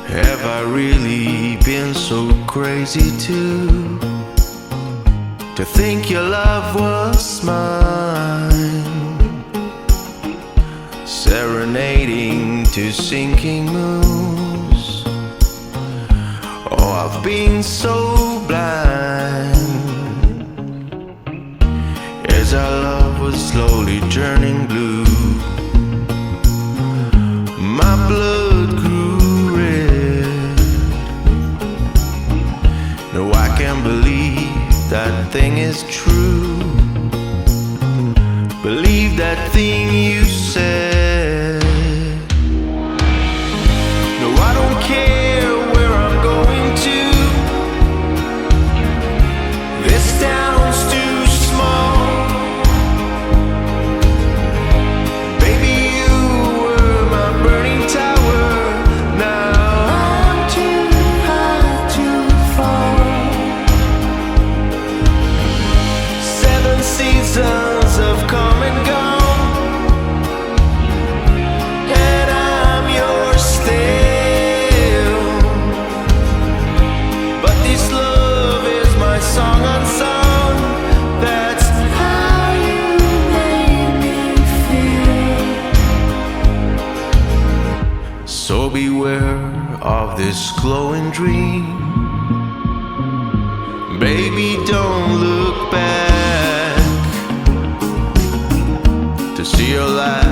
Have I really been so crazy to think your love was mine? Serenading to sinking moons. Oh, I've been so blind as our love was slowly turning blue. My blood grew red. No, I can't believe that thing is true. Believe that thing you said. No, I don't care where I'm going to. This town's too small. Baby, you were my burning tower. Now I'm too high to fall. 7 seasons have come and gone, and I'm yours still. But this love is my song unsung. That's how you made me feel. So beware of this glowing dream. Baby, don't look back to see your light